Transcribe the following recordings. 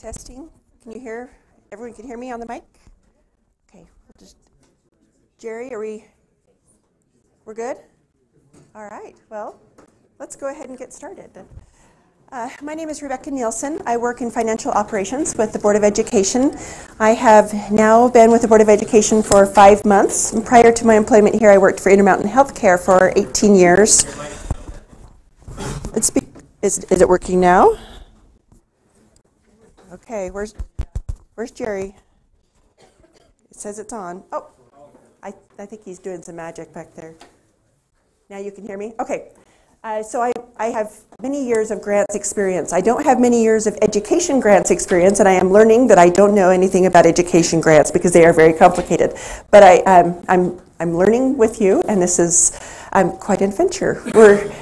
Testing. Can you hear? Everyone can hear me on the mic? Okay. Jerry, we're good? All right. Well, let's go ahead and get started. My name is Rebecca Nielsen. I work in financial operations with the Board of Education. I have now been with the Board of Education for 5 months. And prior to my employment here, I worked for Intermountain Healthcare for 18 years. Is it working now? Okay, where's Jerry? It says it's on. Oh, I think he's doing some magic back there. Now you can hear me? Okay. So I have many years of grants experience. I don't have many years of education grants experience, and I am learning that I don't know anything about education grants because they are very complicated. But I'm learning with you, and this is quite an adventure. We're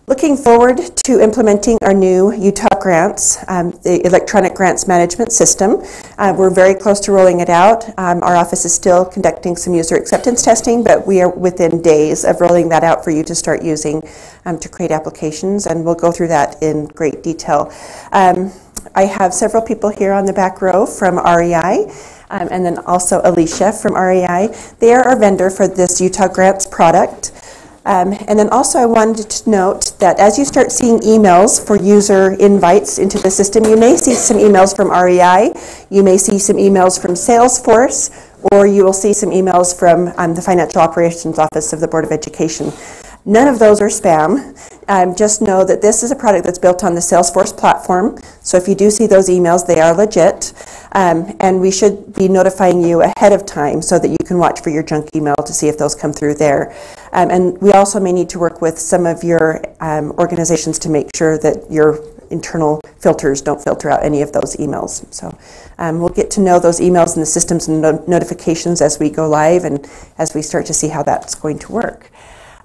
looking forward to implementing our new Utah grants, the electronic grants management system. We're very close to rolling it out. Our office is still conducting some user acceptance testing, but we are within days of rolling that out for you to start using to create applications, and we'll go through that in great detail. I have several people here on the back row from REI, and then also Alicia from REI. They are our vendor for this Utah grants product. And then also I wanted to note that as you start seeing emails for user invites into the system, you may see some emails from REI, you may see some emails from Salesforce, or you will see some emails from the Financial Operations Office of the Board of Education. None of those are spam. Just know that this is a product that's built on the Salesforce platform, so if you do see those emails, they are legit. And we should be notifying you ahead of time so that you can watch for your junk email to see if those come through there. And we also may need to work with some of your organizations to make sure that your internal filters don't filter out any of those emails. So we'll get to know those emails and the systems and notifications as we go live and as we start to see how that's going to work.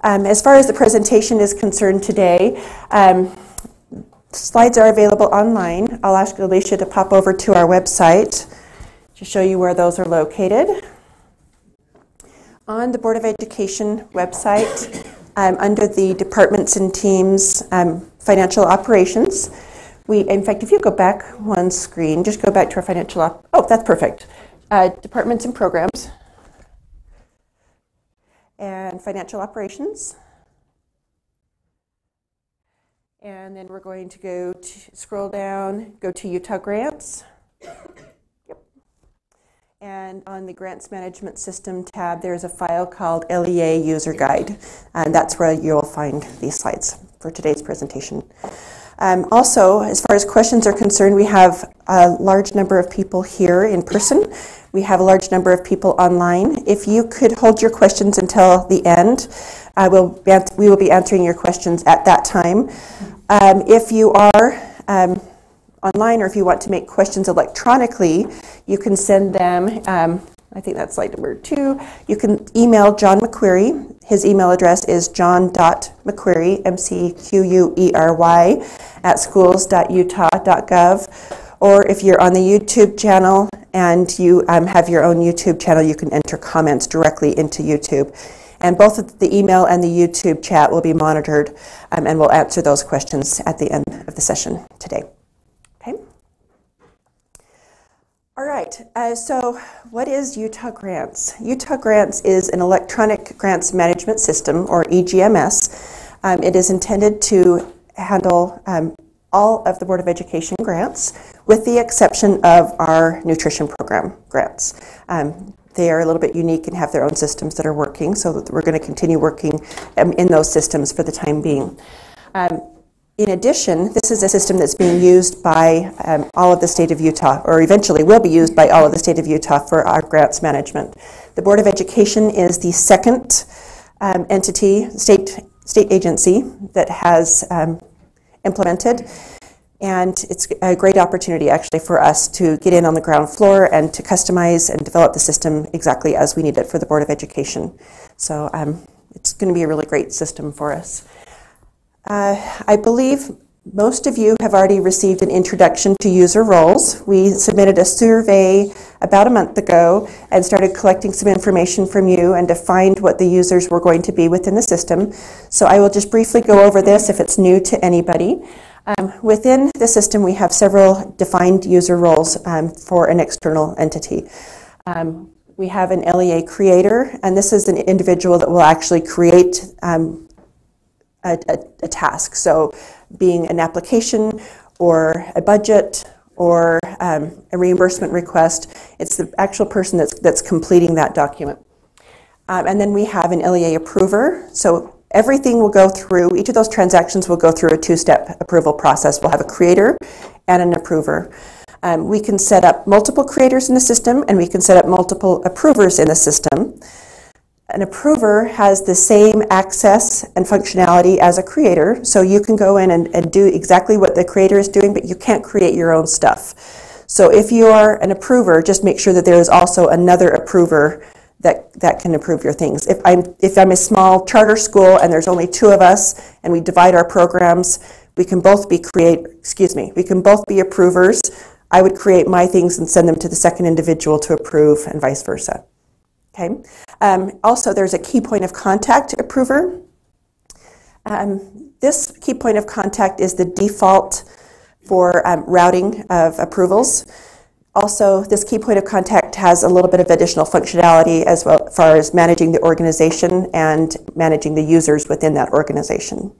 As far as the presentation is concerned today, slides are available online. I'll ask Alicia to pop over to our website to show you where those are located. On the Board of Education website, under the Departments and Teams Financial Operations, in fact, if you go back one screen, just go back to our financial, oh, that's perfect. Departments and Programs. And Financial Operations. And then we're going to scroll down, go to Utah Grants. Yep. And on the Grants Management System tab, there's a file called LEA User Guide. And that's where you'll find these slides for today's presentation. Also, as far as questions are concerned, we have a large number of people here in person. We have a large number of people online. If you could hold your questions until the end, we will be answering your questions at that time. If you are online or if you want to make questions electronically, you can send them, I think that's slide number 2. You can email John McQuery. His email address is john.mcquery, McQuery, @schools.utah.gov. Or if you're on the YouTube channel and you have your own YouTube channel, you can enter comments directly into YouTube. And both the email and the YouTube chat will be monitored, and we'll answer those questions at the end of the session today. Okay? All right, so what is Utah Grants? Utah Grants is an electronic grants management system, or EGMS. It is intended to handle all of the Board of Education grants, with the exception of our nutrition program grants. They are a little bit unique and have their own systems that are working, so that we're going to continue working in those systems for the time being. In addition, this is a system that's being used by all of the state of Utah, or eventually will be used by all of the state of Utah for our grants management. The Board of Education is the second entity, state agency that has implemented, and it's a great opportunity actually for us to get in on the ground floor and to customize and develop the system exactly as we need it for the Board of Education. So it's going to be a really great system for us. I believe most of you have already received an introduction to user roles. We submitted a survey about a month ago and started collecting some information from you and defined what the users were going to be within the system. So I will just briefly go over this if it's new to anybody. Within the system, we have several defined user roles for an external entity. We have an LEA creator, and this is an individual that will actually create a task. So being an application or a budget or a reimbursement request, it's the actual person that's completing that document. And then we have an LEA approver. So everything will go through, each of those transactions will go through a two-step approval process. We'll have a creator and an approver. We can set up multiple creators in the system, and we can set up multiple approvers in the system. An approver has the same access and functionality as a creator, so you can go in and do exactly what the creator is doing, but you can't create your own stuff. So if you are an approver, just make sure that there is also another approver that can approve your things. If I'm a small charter school and there's only two of us and we divide our programs, we can both be approvers. I would create my things and send them to the second individual to approve, and vice versa. Okay. Also, there's a key point of contact approver. This key point of contact is the default for routing of approvals. Also, this key point of contact has a little bit of additional functionality as well as far as managing the organization and managing the users within that organization.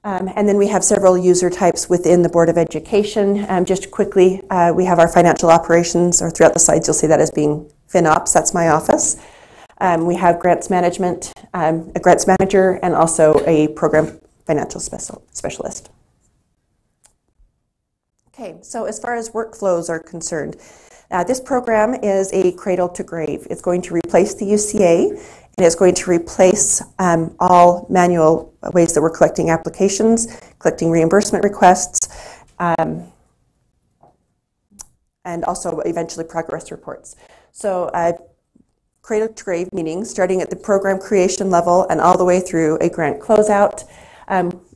And then we have several user types within the Board of Education. Just quickly, we have our financial operations, or throughout the slides you'll see that as being FinOps, that's my office. We have grants management, a grants manager, and also a program financial specialist. Okay, so as far as workflows are concerned, this program is a cradle to grave. It's going to replace the UCA, and it's going to replace all manual ways that we're collecting applications, collecting reimbursement requests, and also eventually progress reports. So cradle to grave, meaning starting at the program creation level and all the way through a grant closeout.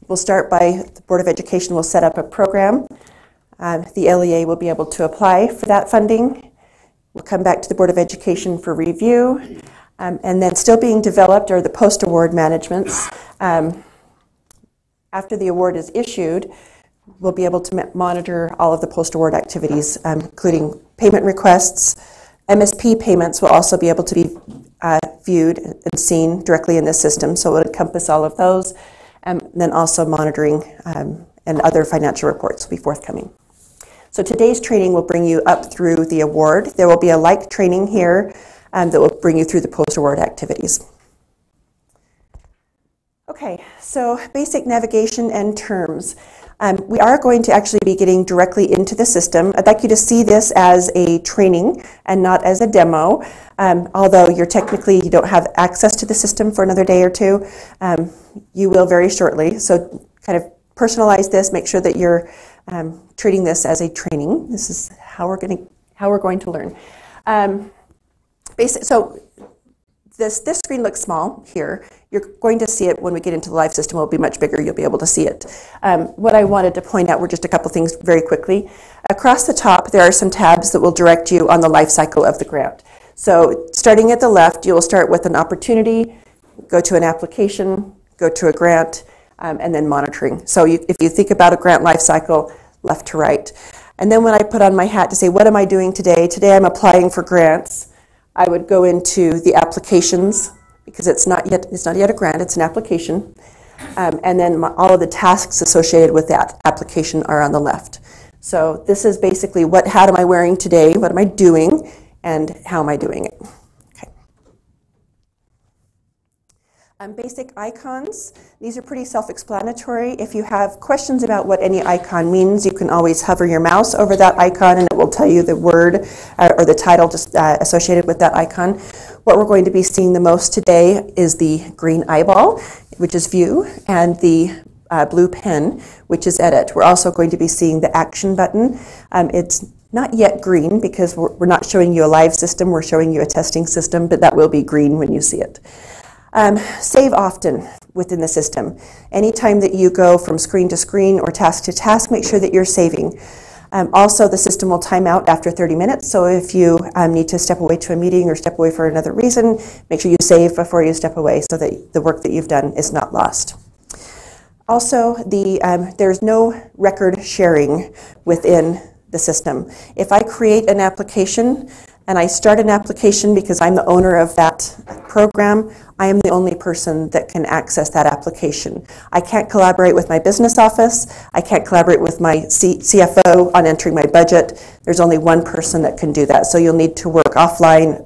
We'll start by the Board of Education will set up a program. The LEA will be able to apply for that funding. We'll come back to the Board of Education for review. And then still being developed are the post-award managements. After the award is issued, we'll be able to monitor all of the post-award activities, including payment requests. MSP payments will also be able to be viewed and seen directly in the system, so it will encompass all of those. And then also monitoring and other financial reports will be forthcoming. So today's training will bring you up through the award. There will be a like training here that will bring you through the post-award activities. Okay, so basic navigation and terms. We are going to actually be getting directly into the system. I'd like you to see this as a training and not as a demo, although you don't have access to the system for another day or two. You will very shortly, so kind of personalize this, make sure that you're treating this as a training. This is how we're going to learn. So this screen looks small here. You're going to see it when we get into the live system. It will be much bigger. You'll be able to see it. What I wanted to point out were just a couple things very quickly. Across the top, there are some tabs that will direct you on the life cycle of the grant. So starting at the left, you will start with an opportunity, go to an application, go to a grant, and then monitoring. So if you think about a grant life cycle, left to right. And then when I put on my hat to say, what am I doing today? Today I'm applying for grants. I would go into the applications, because it's not yet a grant, it's an application. And then all of the tasks associated with that application are on the left. So this is basically what hat am I wearing today, what am I doing, and how am I doing it. Basic icons. These are pretty self-explanatory. If you have questions about what any icon means, you can always hover your mouse over that icon and it will tell you the word or the title just associated with that icon. What we're going to be seeing the most today is the green eyeball, which is view, and the blue pen, which is edit. We're also going to be seeing the action button. It's not yet green because we're not showing you a live system, we're showing you a testing system, but that will be green when you see it. Save often within the system. Anytime that you go from screen to screen or task to task, make sure that you're saving. Also, the system will time out after 30 minutes, so if you need to step away to a meeting or step away for another reason, make sure you save before you step away so that the work that you've done is not lost. Also, there's no record sharing within the system. If I create an application and I start an application because I'm the owner of that program, I am the only person that can access that application. I can't collaborate with my business office. I can't collaborate with my CFO on entering my budget. There's only one person that can do that. So you'll need to work offline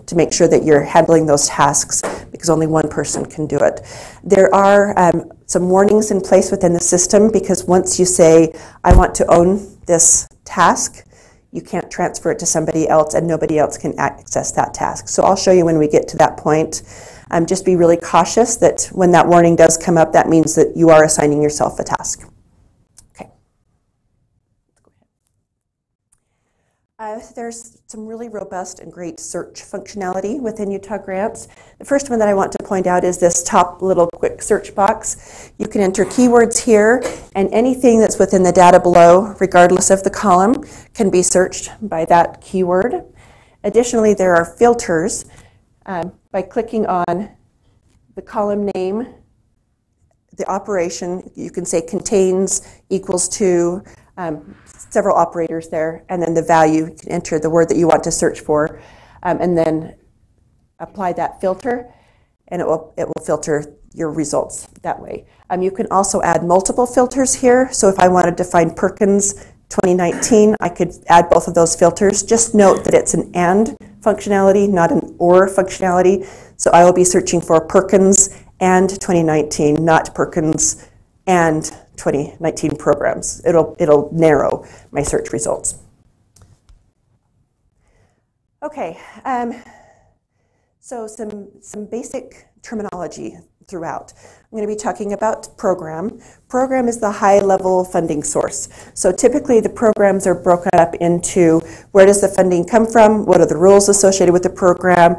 to make sure that you're handling those tasks because only one person can do it. There are some warnings in place within the system because once you say, I want to own this task, you can't transfer it to somebody else and nobody else can access that task. So I'll show you when we get to that point. Just be really cautious that when that warning does come up, that means that you are assigning yourself a task. Okay. There's some really robust and great search functionality within Utah Grants. The first one that I want to point out is this top little quick search box. You can enter keywords here, and anything that's within the data below, regardless of the column, can be searched by that keyword. Additionally, there are filters. By clicking on the column name, the operation, you can say contains, equals to, several operators there, and then the value, you can enter the word that you want to search for, and then apply that filter, and it will filter your results that way. You can also add multiple filters here, so if I wanted to find Perkins 2019, I could add both of those filters. Just note that it's an and functionality, not an or functionality, so I will be searching for Perkins and 2019, not Perkins and 2019 programs. It'll narrow my search results. Okay, so some basic terminology throughout. I'm going to be talking about program. Program is the high-level funding source. So typically the programs are broken up into where does the funding come from, what are the rules associated with the program,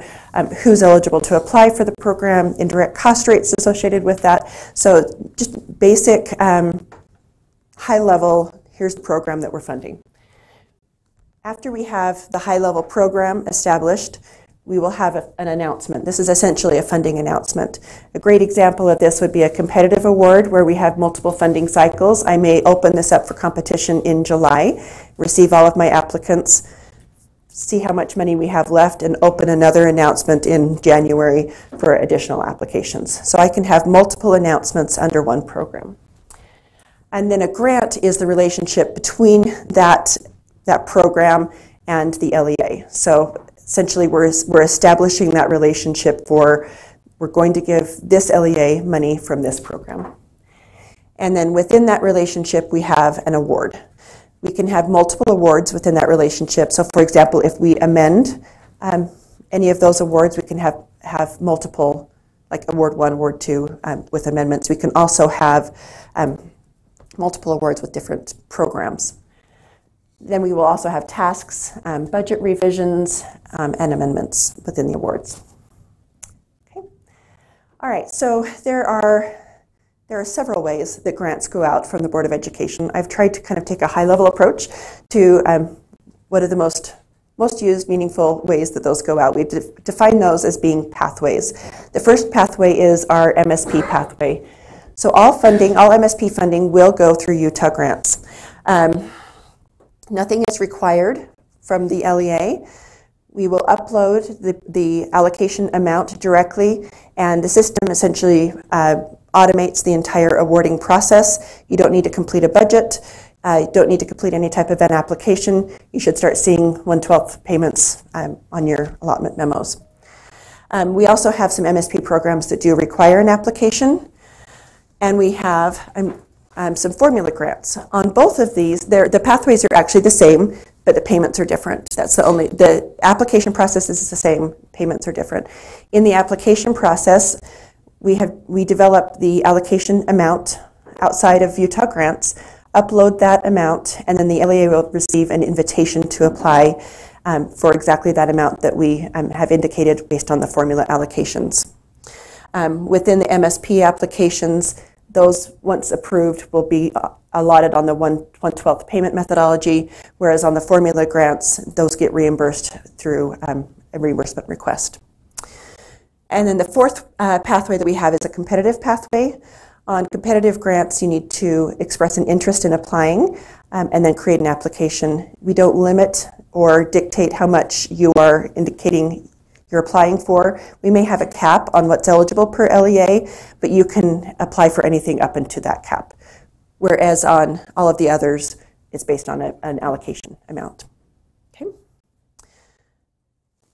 who's eligible to apply for the program, indirect cost rates associated with that. So just basic high-level, here's the program that we're funding. After we have the high-level program established, we will have an announcement. This is essentially a funding announcement. A great example of this would be a competitive award where we have multiple funding cycles. I may open this up for competition in July, receive all of my applicants, see how much money we have left, and open another announcement in January for additional applications. So I can have multiple announcements under one program. And then a grant is the relationship between that program and the LEA. So essentially, we're establishing that relationship for, we're going to give this LEA money from this program. And then within that relationship, we have an award. We can have multiple awards within that relationship. So for example, if we amend any of those awards, we can have multiple, like award 1, award 2 with amendments. We can also have multiple awards with different programs. Then we will also have tasks, budget revisions, and amendments within the awards. Okay. All right, so there are several ways that grants go out from the Board of Education. I've tried to kind of take a high-level approach to what are the most used, meaningful ways that those go out. We've defined those as being pathways. The first pathway is our MSP pathway. So all MSP funding will go through Utah Grants. Nothing is required from the LEA. We will upload the allocation amount directly, and the system essentially automates the entire awarding process. You don't need to complete a budget. You don't need to complete any type of an application. You should start seeing 1/12 payments on your allotment memos. We also have some MSP programs that do require an application, and we have some formula grants. On both of these, the pathways are actually the same, but the payments are different. The application process is the same, payments are different. In the application process, we develop the allocation amount outside of Utah Grants, upload that amount, and then the LEA will receive an invitation to apply for exactly that amount that we have indicated based on the formula allocations. Within the MSP applications, those, once approved, will be allotted on the 1/12 payment methodology, whereas on the formula grants, those get reimbursed through a reimbursement request. And then the fourth pathway that we have is a competitive pathway. On competitive grants, you need to express an interest in applying and then create an application. We don't limit or dictate how much you are indicating you're applying for. We may have a cap on what's eligible per LEA, but you can apply for anything up into that cap. Whereas on all of the others, it's based on an allocation amount. Okay.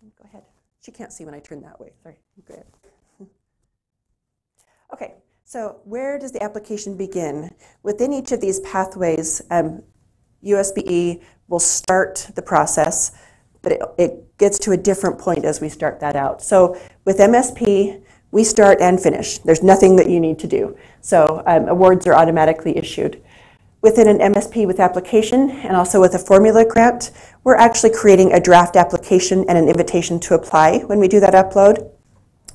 Go ahead. She can't see when I turn that way. Sorry. Go ahead. Okay. So where does the application begin? Within each of these pathways, USBE will start the process, but it gets to a different point as we start that out. So with MSP, we start and finish. There's nothing that you need to do. So awards are automatically issued. Within an MSP with application and also with a formula grant, we're actually creating a draft application and an invitation to apply when we do that upload.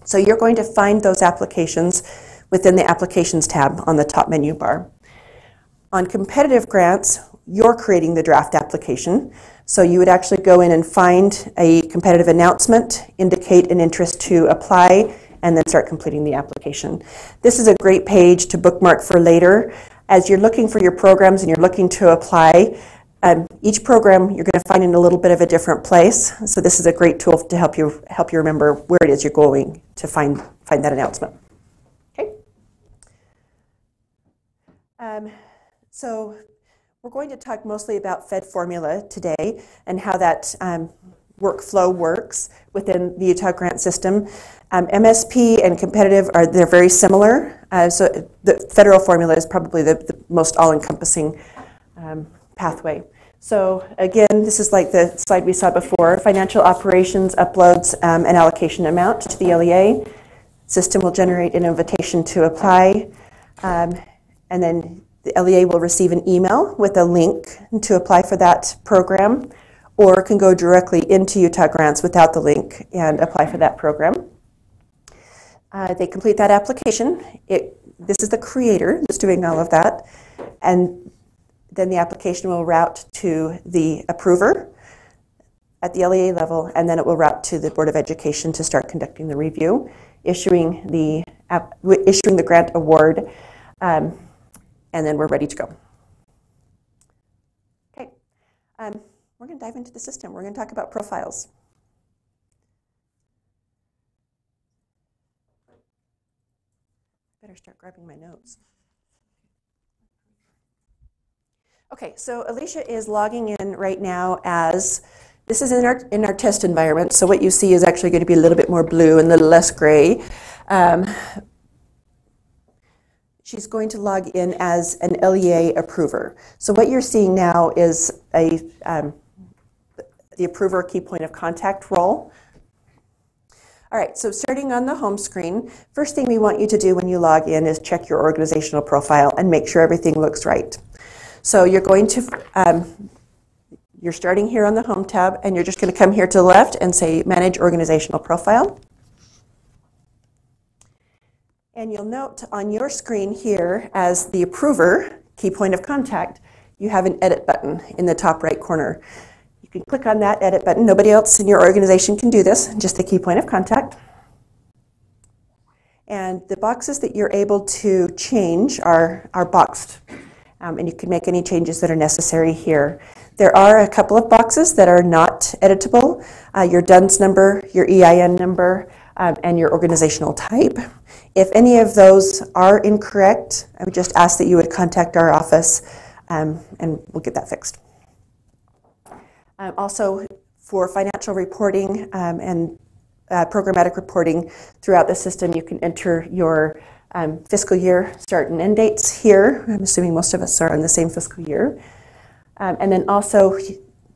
So you're going to find those applications within the Applications tab on the top menu bar. On competitive grants, you're creating the draft application. So you would actually go in and find a competitive announcement, indicate an interest to apply, and then start completing the application. This is a great page to bookmark for later. As you're looking for your programs and you're looking to apply, each program you're going to find in a little bit of a different place. So this is a great tool to help you remember where it is you're going to find that announcement. Okay. So we're going to talk mostly about Fed formula today and how that workflow works within the Utah grant system. MSP and competitive they're very similar. So the federal formula is probably the most all-encompassing pathway. So again, this is like the slide we saw before. Financial operations uploads an allocation amount to the LEA. System will generate an invitation to apply, and then the LEA will receive an email with a link to apply for that program, or can go directly into Utah Grants without the link and apply for that program. They complete that application. This is the creator that's doing all of that, and then the application will route to the approver at the LEA level, and then it will route to the Board of Education to start conducting the review, issuing the grant award, and then we're ready to go. Okay, we're going to dive into the system. We're going to talk about profiles. Better start grabbing my notes. Okay, so Alicia is logging in right now as, this is in our test environment, so what you see is actually going to be a little bit more blue and a little less gray. She's going to log in as an LEA approver. So what you're seeing now is the approver key point of contact role. All right, so starting on the home screen, first thing we want you to do when you log in is check your organizational profile and make sure everything looks right. So you're going to, you're starting here on the home tab, and you're just going to come here to the left and say manage organizational profile. And you'll note on your screen here as the approver, key point of contact, you have an edit button in the top right corner. You can click on that edit button. Nobody else in your organization can do this, just the key point of contact. And the boxes that you're able to change are boxed. And you can make any changes that are necessary here. There are a couple of boxes that are not editable. Your DUNS number, your EIN number, and your organizational type. If any of those are incorrect, I would just ask that you would contact our office and we'll get that fixed. Also, for financial reporting and programmatic reporting throughout the system, you can enter your fiscal year start and end dates here. I'm assuming most of us are in the same fiscal year. And then also,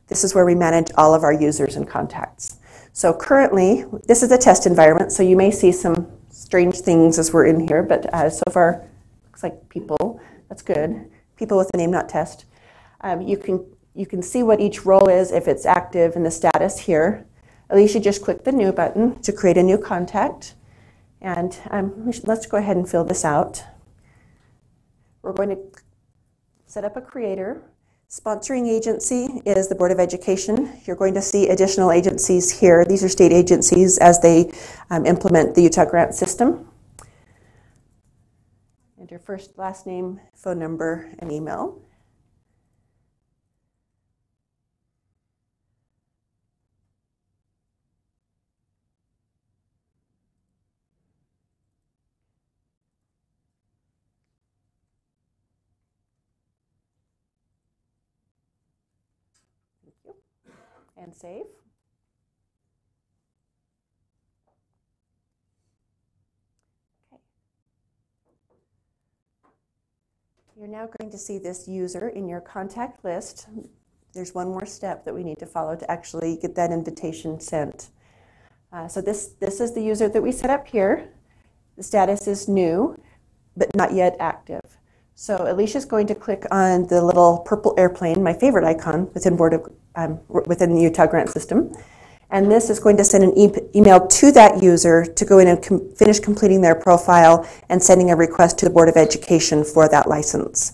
this is where we manage all of our users and contacts. So currently, this is a test environment, so you may see some strange things as we're in here, but so far, looks like people. That's good. People with the name, not test. You can see what each role is if it's active in the status here. Alicia just click the new button to create a new contact. And let's go ahead and fill this out. We're going to set up a creator. Sponsoring agency is the Board of Education. You're going to see additional agencies here. These are state agencies as they implement the Utah grant system. Enter first, last name, phone number, and email. Thank you. And save. You're now going to see this user in your contact list. There's one more step that we need to follow to actually get that invitation sent. So this is the user that we set up here. The status is new, but not yet active. So Alicia's going to click on the little purple airplane, my favorite icon within within the Utah grant system. And this is going to send an email to that user to go in and finish completing their profile and sending a request to the Board of Education for that license.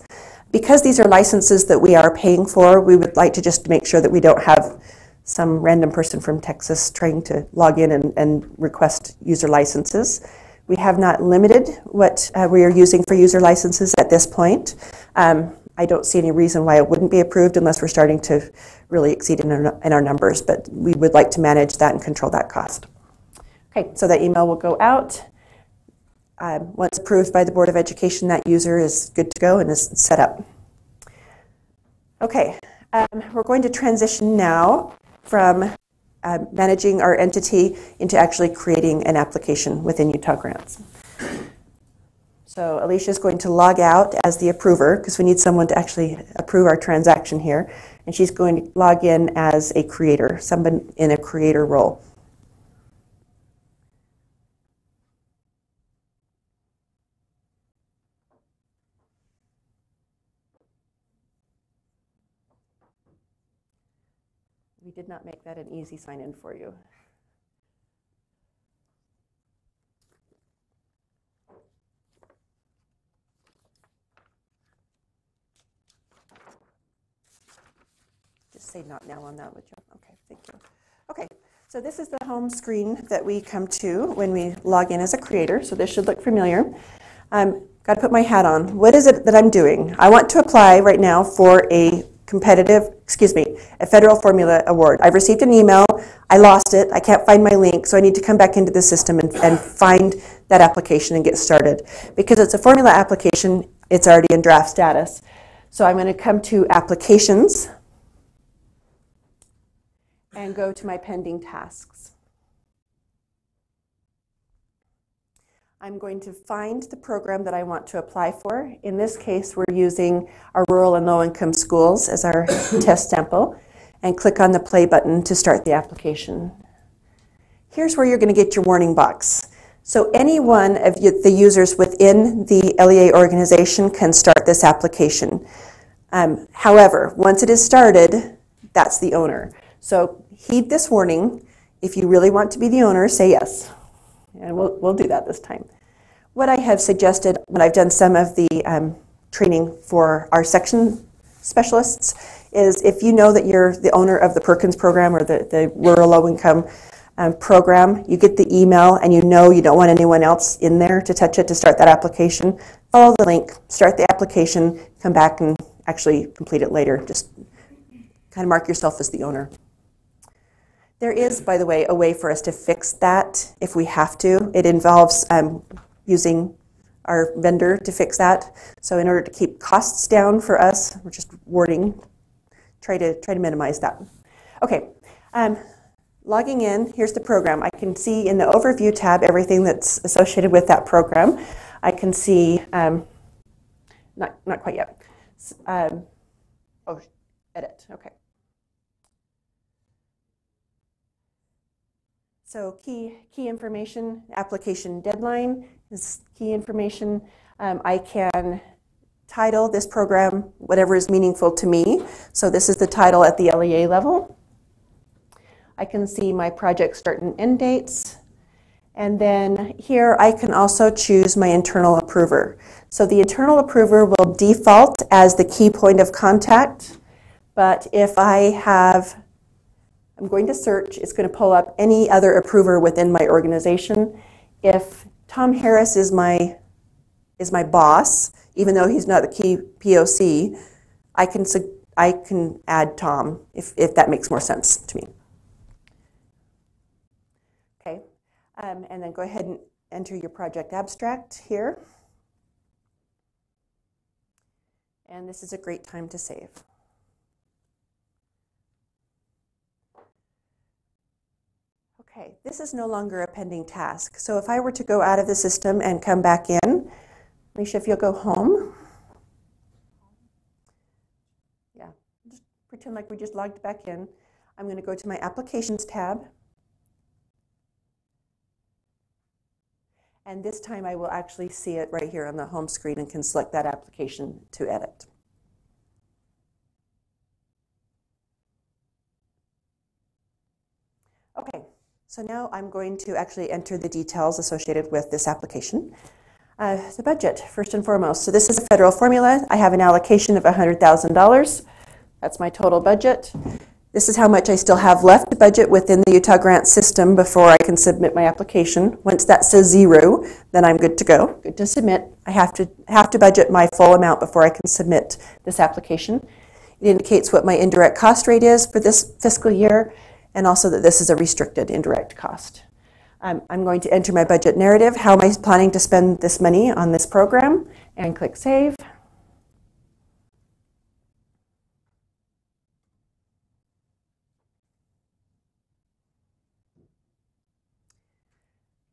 Because these are licenses that we are paying for, we would like to just make sure that we don't have some random person from Texas trying to log in and request user licenses. We have not limited what we are using for user licenses at this point. I don't see any reason why it wouldn't be approved unless we're starting to really exceed in our numbers, but we would like to manage that and control that cost. Okay, so that email will go out. Once approved by the Board of Education, that user is good to go and is set up. Okay, we're going to transition now from managing our entity into actually creating an application within Utah Grants. So Alicia is going to log out as the approver because we need someone to actually approve our transaction here. And she's going to log in as a creator, someone in a creator role. We did not make that an easy sign-in for you. Just say not now on that, would you? Okay, thank you. Okay, so this is the home screen that we come to when we log in as a creator, so this should look familiar. Got to put my hat on. What is it that I'm doing? I want to apply right now for a federal formula award. I've received an email, I lost it, I can't find my link, so I need to come back into the system and find that application and get started. Because it's a formula application, it's already in draft status. So I'm going to come to Applications and go to my pending tasks. I'm going to find the program that I want to apply for. In this case, we're using our rural and low-income schools as our test sample, and click on the play button to start the application. Here's where you're going to get your warning box. So any one of the users within the LEA organization can start this application. However, once it is started, that's the owner. So heed this warning. If you really want to be the owner, say yes. And we'll do that this time. What I have suggested when I've done some of the training for our section specialists is if you know that you're the owner of the Perkins program or the rural low-income program, you get the email and you know you don't want anyone else in there to touch it to start that application, follow the link, start the application, come back and actually complete it later. Just kind of mark yourself as the owner. There is, by the way, a way for us to fix that if we have to. It involves using our vendor to fix that. So in order to keep costs down for us, we're just warning, try to minimize that. Okay, logging in, here's the program. I can see in the Overview tab everything that's associated with that program. I can see, not quite yet. Edit, okay. So key information, application deadline is key information. I can title this program whatever is meaningful to me. So this is the title at the LEA level. I can see my project start and end dates. And then here I can also choose my internal approver. So the internal approver will default as the key point of contact. But if I'm going to search, it's going to pull up any other approver within my organization. If Tom Harris is my is my boss, even though he's not the key POC, I can add Tom if that makes more sense to me. Okay, and then go ahead and enter your project abstract here. And this is a great time to save. Okay, this is no longer a pending task. So if I were to go out of the system and come back in, Alicia, if you'll go home. Yeah, just pretend like we just logged back in. I'm going to go to my Applications tab. And this time I will actually see it right here on the home screen and can select that application to edit. Okay, so now I'm going to actually enter the details associated with this application. The budget, first and foremost. So this is a federal formula. I have an allocation of $100,000. That's my total budget. This is how much I still have left to budget within the Utah grant system before I can submit my application. Once that says 0, then I'm good to go, good to submit. I have to budget my full amount before I can submit this application. It indicates what my indirect cost rate is for this fiscal year, and also that this is a restricted indirect cost. I'm going to enter my budget narrative. How am I planning to spend this money on this program? And click Save.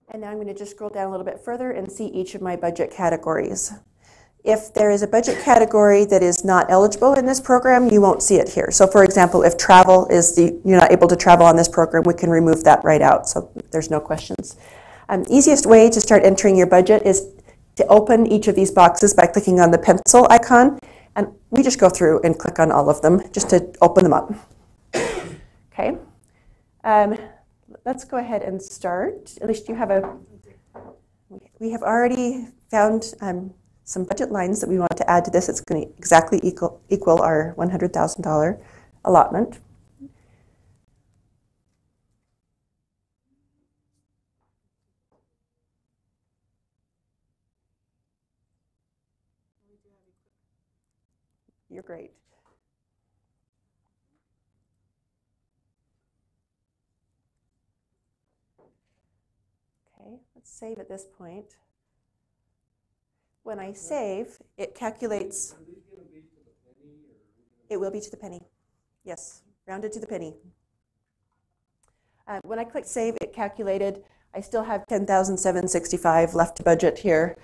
And now I'm going to just scroll down a little bit further and see each of my budget categories. If there is a budget category that is not eligible in this program, you won't see it here. So for example, if travel is you're not able to travel on this program, we can remove that right out, so there's no questions. Easiest way to start entering your budget is to open each of these boxes by clicking on the pencil icon, and we just go through and click on all of them just to open them up. Okay. Let's go ahead and start. At least you have we have already found some budget lines that we want to add to this. It's going to exactly equal our $100,000 allotment. You're great. Okay, let's save at this point. When I save, it calculates. It will be to the penny. Yes, rounded to the penny. When I click save, it calculated. I still have $10,765 left to budget here.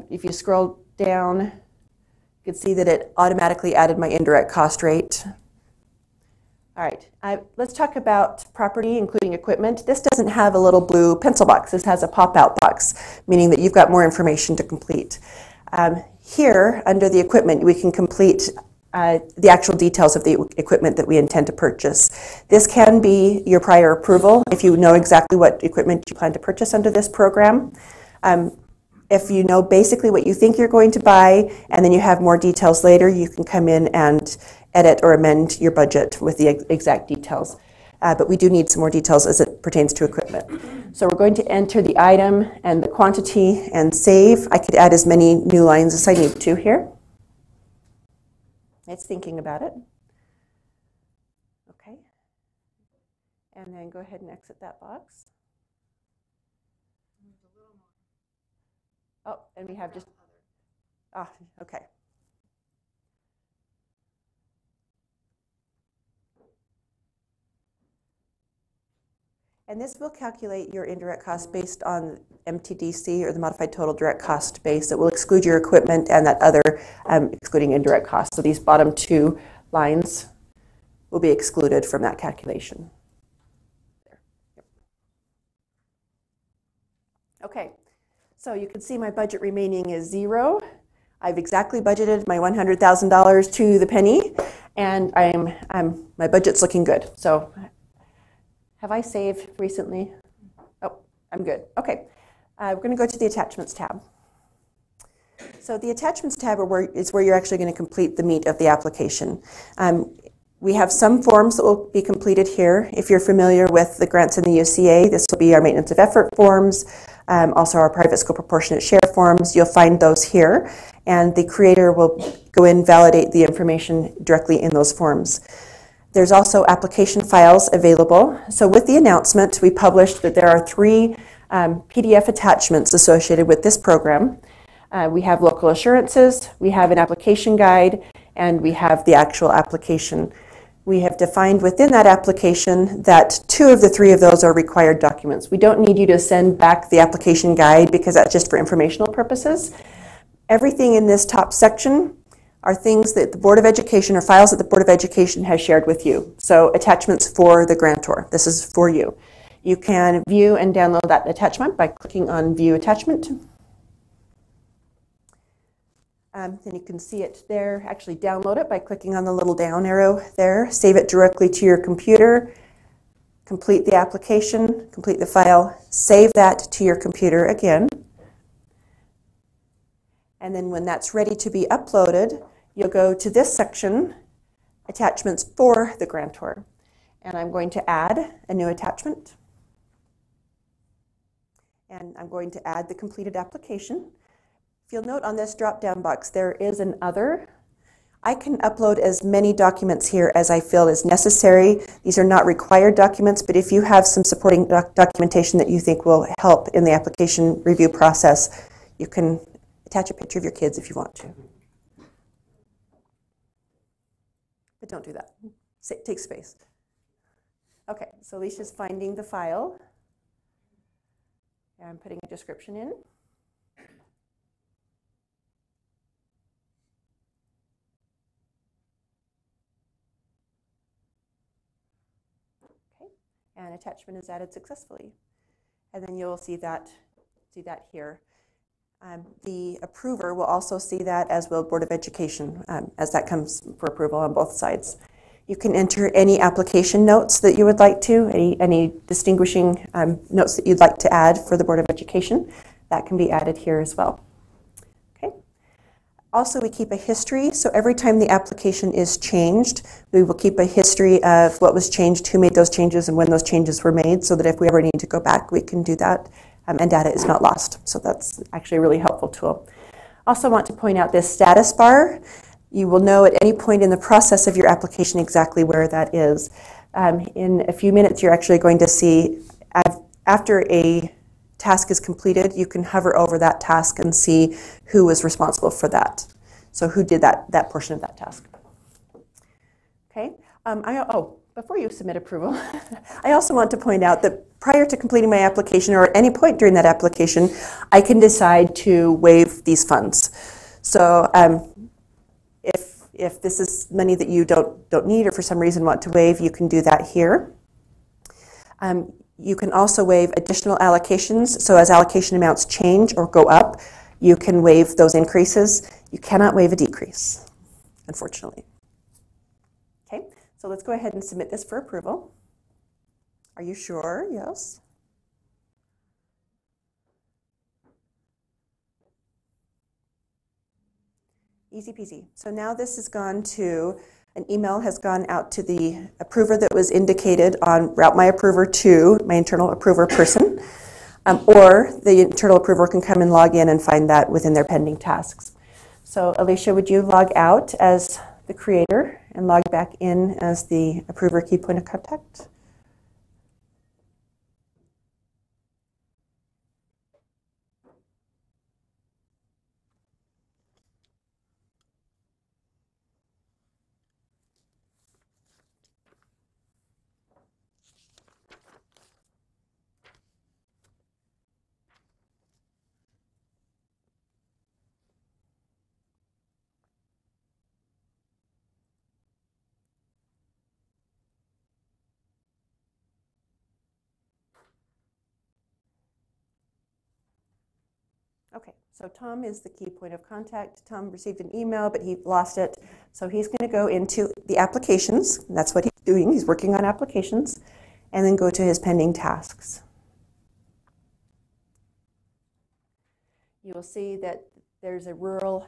If you scroll down, you can see that it automatically added my indirect cost rate. All right, let's talk about property, including equipment. This doesn't have a little blue pencil box. This has a pop-out box, meaning that you've got more information to complete. Here, under the equipment, we can complete the actual details of the equipment that we intend to purchase. This can be your prior approval if you know exactly what equipment you plan to purchase under this program. If you know basically what you think you're going to buy, and then you have more details later, you can come in and edit or amend your budget with the exact details. But we do need some more details as it pertains to equipment. So we're going to enter the item and the quantity and save. I could add as many new lines as I need to here. It's thinking about it. Okay. And then go ahead and exit that box. Oh, and we have just, okay. And this will calculate your indirect cost based on MTDC, or the modified total direct cost base. That will exclude your equipment and that other excluding indirect costs. So these bottom two lines will be excluded from that calculation. There. Yep. Okay, so you can see my budget remaining is 0. I've exactly budgeted my $100,000 to the penny, and my budget's looking good. So. Have I saved recently? Oh, I'm good. Okay. We're going to go to the Attachments tab. So the Attachments tab is where you're actually going to complete the meat of the application. We have some forms that will be completed here. If you're familiar with the grants in the UCA, this will be our maintenance of effort forms. also our private school proportionate share forms. You'll find those here, and the creator will go in and validate the information directly in those forms. There's also application files available. So with the announcement, we published that there are 3 PDF attachments associated with this program. We have local assurances, we have an application guide, and we have the actual application. We have defined within that application that 2 of the 3 of those are required documents. We don't need you to send back the application guide because that's just for informational purposes. Everything in this top section are things that the Board of Education or files that the Board of Education has shared with you. So attachments for the grantor. This is for you. You can view and download that attachment by clicking on View Attachment. Then you can see it there. Actually download it by clicking on the little down arrow there. Save it directly to your computer. Complete the application, complete the file, save that to your computer again. And then when that's ready to be uploaded, you'll go to this section, Attachments for the Grantor. And I'm going to add a new attachment. And I'm going to add the completed application. If you'll note on this drop-down box, there is an Other. I can upload as many documents here as I feel is necessary. These are not required documents, but if you have some supporting documentation that you think will help in the application review process, you can attach a picture of your kids if you want to. But don't do that. Take space. Okay, so Alicia's finding the file. I'm putting a description in. Okay, and attachment is added successfully. And then you'll see that here. The approver will also see that, as will Board of Education, as that comes for approval on both sides. You can enter any application notes that you would like to, any distinguishing notes that you'd like to add for the Board of Education. That can be added here as well. Okay. Also, we keep a history, so every time the application is changed, we will keep a history of what was changed, who made those changes, and when those changes were made, so that if we ever need to go back, we can do that. And data is not lost. So that's actually a really helpful tool. Also want to point out this status bar. You will know at any point in the process of your application exactly where that is. In a few minutes, you're actually going to see after a task is completed, you can hover over that task and see who was responsible for that. So who did that portion of that task. Okay. Before you submit approval, I also want to point out that prior to completing my application or at any point during that application, I can decide to waive these funds. So if this is money that you don't need or for some reason want to waive, you can do that here. You can also waive additional allocations. So as allocation amounts change or go up, you can waive those increases. You cannot waive a decrease, unfortunately. Okay. So let's go ahead and submit this for approval. Are you sure? Yes. Easy peasy. So now this has gone to, an email has gone out to the approver that was indicated on Route My Approver to my internal approver person, or the internal approver can come and log in and find that within their pending tasks. So Alicia, would you log out as the creator and log back in as the approver key point of contact? Okay, so Tom is the key point of contact. Tom received an email, but he lost it. So he's going to go into the applications. That's what he's doing. He's working on applications. And then go to his pending tasks. You will see that there's a rural,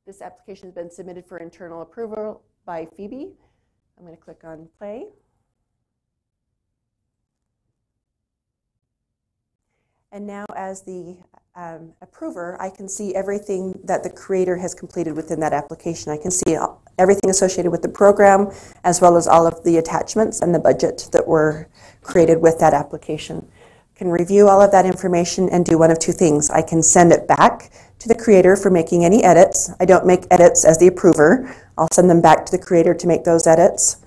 this application has been submitted for internal approval by Phoebe. I'm going to click on play. And now as the approver, I can see everything that the creator has completed within that application. I can see everything associated with the program, as well as all of the attachments and the budget that were created with that application. I can review all of that information and do one of two things. I can send it back to the creator for making any edits. I don't make edits as the approver. I'll send them back to the creator to make those edits.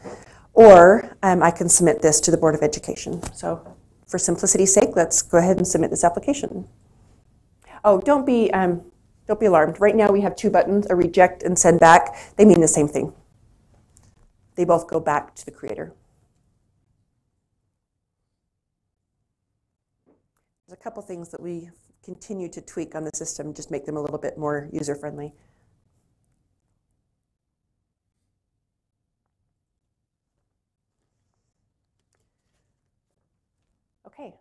Or I can submit this to the Board of Education. So for simplicity's sake, let's go ahead and submit this application. Oh, don't be alarmed. Right now we have two buttons, a reject and send back. They mean the same thing. They both go back to the creator. There's a couple things that we continue to tweak on the system, just make them a little bit more user-friendly. Okay,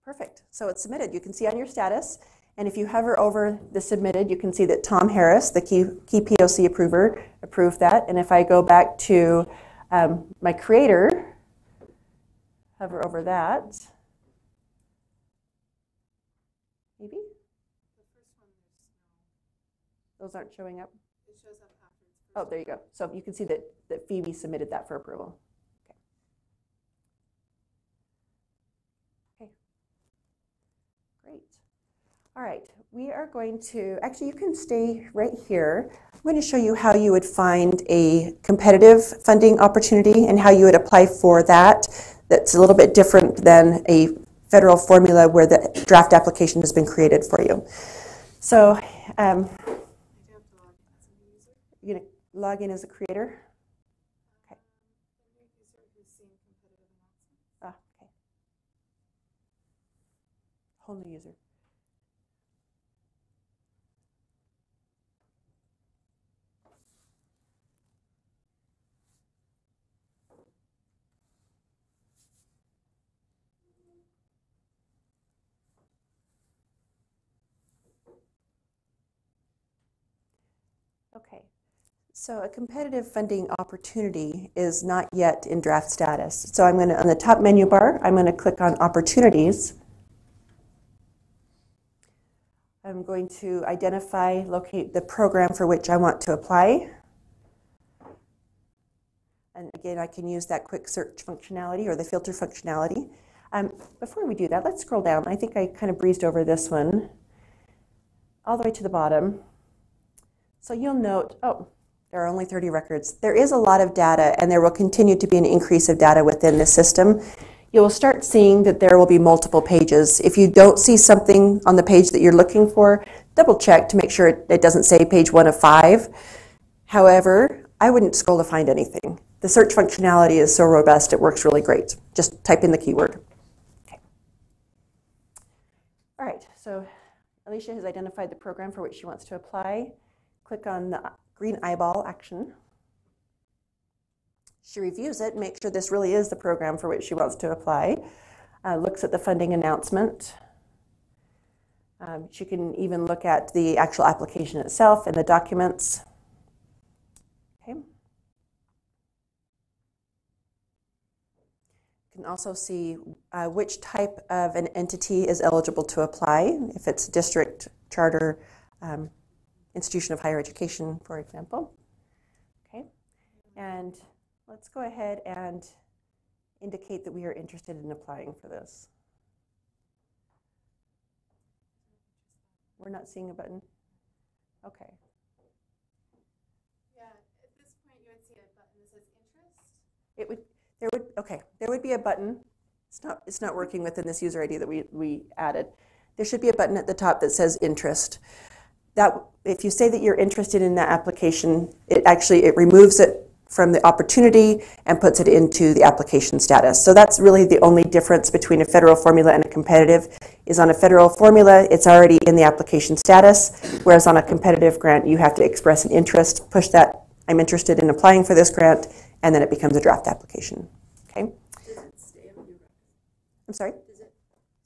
perfect. So it's submitted. You can see on your status, and if you hover over the submitted, you can see that Tom Harris, the key POC approver, approved that. And if I go back to my creator, hover over that, maybe? The first one, there's Those aren't showing up? it shows up after it's Oh, there you go. So you can see that Phoebe submitted that for approval. Okay. Great. All right, we are going to, actually you can stay right here. I'm going to show you how you would find a competitive funding opportunity and how you would apply for that. That's a little bit different than a federal formula where the draft application has been created for you. So you're going to log in as a creator? Okay. Ah, okay. Whole new user. Okay, so a competitive funding opportunity is not yet in draft status. So I'm going to, on the top menu bar, I'm going to click on Opportunities. I'm going to identify, locate the program for which I want to apply. And again, I can use that quick search functionality or the filter functionality. Before we do that, let's scroll down. I think I kind of breezed over this one all the way to the bottom. So you'll note, oh, there are only 30 records. There is a lot of data, and there will continue to be an increase of data within the system. You will start seeing that there will be multiple pages. If you don't see something on the page that you're looking for, double check to make sure it doesn't say page 1 of 5. However, I wouldn't scroll to find anything. The search functionality is so robust, it works really great. Just type in the keyword. Okay. All right, so Alicia has identified the program for which she wants to apply. Click on the green eyeball action. She reviews it, makes sure this really is the program for which she wants to apply. Looks at the funding announcement. She can even look at the actual application itself and the documents. Okay. You can also see which type of an entity is eligible to apply, if it's district, charter, institution of higher education, for example. Okay, and let's go ahead and indicate that we are interested in applying for this. We're not seeing a button? Okay. Yeah, at this point you would see a button that says interest. There would be a button. It's not working within this user ID that we added. There should be a button at the top that says interest. That, if you say that you're interested in that application, it removes it from the opportunity and puts it into the application status. So that's really the only difference between a federal formula and a competitive, is on a federal formula, it's already in the application status, whereas on a competitive grant, you have to express an interest, push that, I'm interested in applying for this grant, and then it becomes a draft application. Okay? Does it stay on your record? I'm sorry? Does it,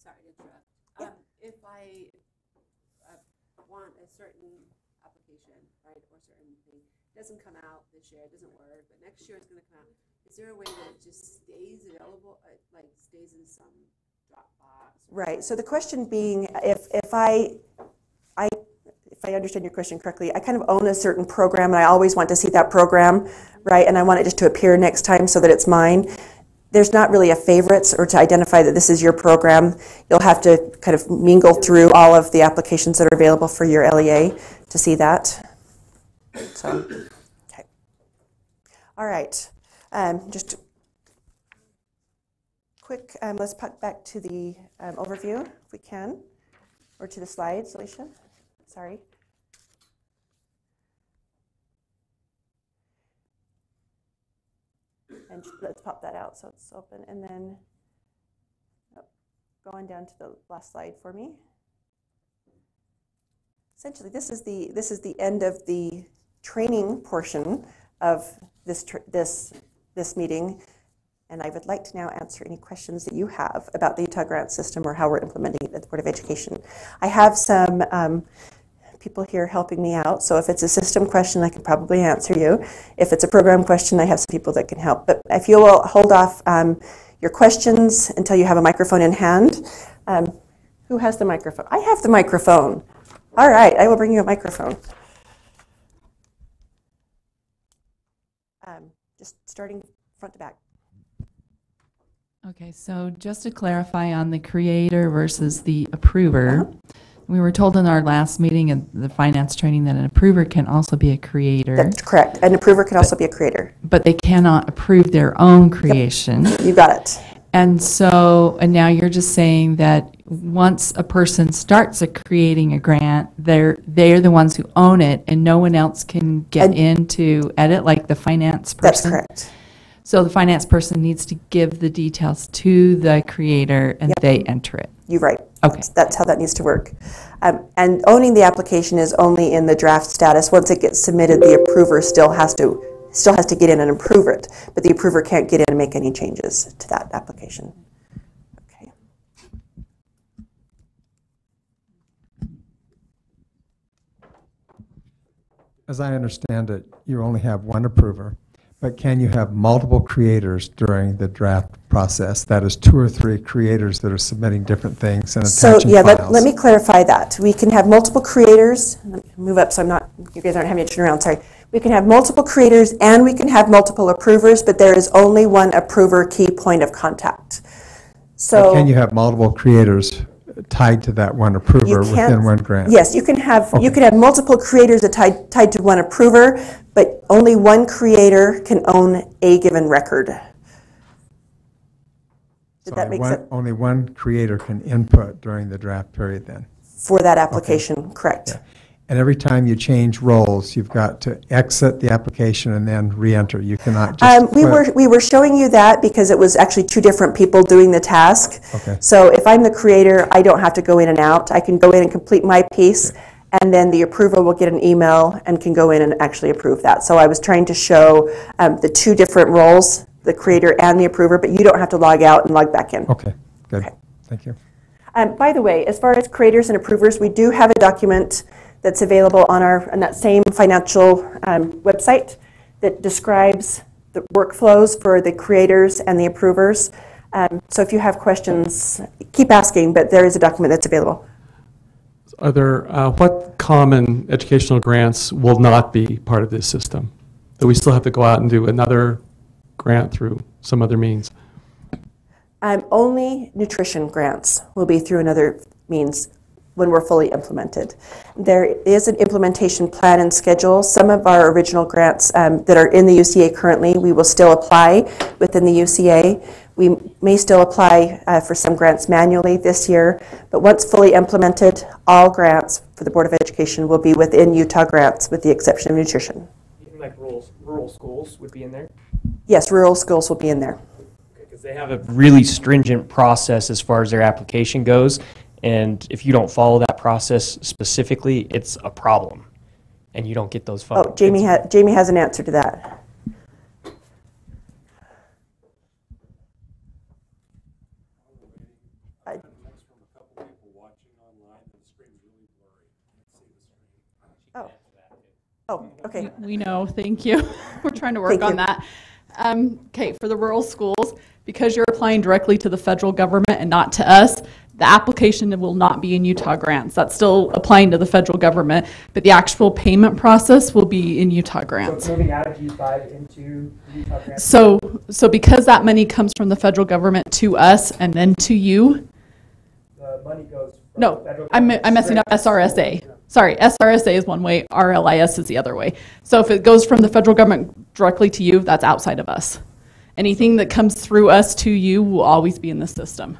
sorry to interrupt. Yeah. If I want a certain application, right, or certain thing, it doesn't come out this year, it doesn't work, but next year it's going to come out. Is there a way that it just stays available, like stays in some Dropbox. Right. So the question being, if I understand your question correctly, I kind of own a certain program, and I always want to see that program, right? And I want it just to appear next time so that it's mine. There's not really a favorites or to identify that this is your program. You'll have to kind of mingle through all of the applications that are available for your LEA to see that. So, okay. All right. Just quick, let's put back to the overview, if we can, or to the slides, Alicia. Sorry. And let's pop that out so it's open. And then go on down to the last slide for me. Essentially, this is the end of the training portion of this meeting. And I would like to now answer any questions that you have about the Utah grant system or how we're implementing it at the Board of Education. I have some people here helping me out, so if it's a system question, I can probably answer you. If it's a program question, I have some people that can help. But if you will hold off your questions until you have a microphone in hand. Who has the microphone? I have the microphone. All right, I will bring you a microphone. Just starting front to back. Okay, so just to clarify on the creator versus the approver, we were told in our last meeting in the finance training that an approver can also be a creator. That's correct. An approver can also be a creator. But they cannot approve their own creation. Yep. You got it. And so, and now you're just saying that once a person starts creating a grant, they're the ones who own it, and no one else can get in to edit, like the finance person. That's correct. So the finance person needs to give the details to the creator, and they enter it. You're right. Okay. That's how that needs to work. And owning the application is only in the draft status. Once it gets submitted, the approver still has to get in and approve it, but the approver can't get in and make any changes to that application. Okay. As I understand it, you only have one approver. But can you have multiple creators during the draft process? That is 2 or 3 creators that are submitting different things and attaching files. Let me clarify that. We can have multiple creators. Let me move up so you guys aren't having to turn around, sorry. We can have multiple creators and we can have multiple approvers, but there is only one approver key point of contact. So but can you have multiple creators tied to that one approver within one grant? Yes, you can have multiple creators tied to one approver, but only one creator can own a given record. Did that make sense? Only one creator can input during the draft period then? For that application, okay. Correct. Yeah. And every time you change roles, you've got to exit the application and then re-enter. You cannot just we were showing you that because it was actually 2 different people doing the task. Okay. So if I'm the creator, I don't have to go in and out. I can go in and complete my piece, okay. And then the approver will get an email and can go in and actually approve that. So I was trying to show the 2 different roles, the creator and the approver, but you don't have to log out and log back in. Okay, good. Okay. Thank you. By the way, as far as creators and approvers, we do have a document that's available on that same financial website that describes the workflows for the creators and the approvers. So if you have questions, keep asking, but there is a document that's available. Are there, what common educational grants will not be part of this system? That we still have to go out and do another grant through some other means? Only nutrition grants will be through another means when we're fully implemented. There is an implementation plan and schedule. Some of our original grants that are in the UCA currently, we will still apply within the UCA. We may still apply for some grants manually this year, but once fully implemented, all grants for the Board of Education will be within Utah grants with the exception of nutrition. Even like rural schools would be in there? Yes, rural schools will be in there. Because they have a really stringent process as far as their application goes. And if you don't follow that process specifically, it's a problem, and you don't get those funds. Oh, Jamie has an answer to that. Oh, okay. We know, thank you. We're trying to work on that. Okay, for the rural schools, because you're applying directly to the federal government and not to us, the application will not be in Utah grants. That's still applying to the federal government, but the actual payment process will be in Utah grants. So it's moving out of U5 into Utah grants? So because that money comes from the federal government to us and then to you, The money goes from no, the federal I'm government messing up straight- SRSA. Sorry, SRSA is one way, RLIS is the other way. So if it goes from the federal government directly to you, that's outside of us. Anything that comes through us to you will always be in the system.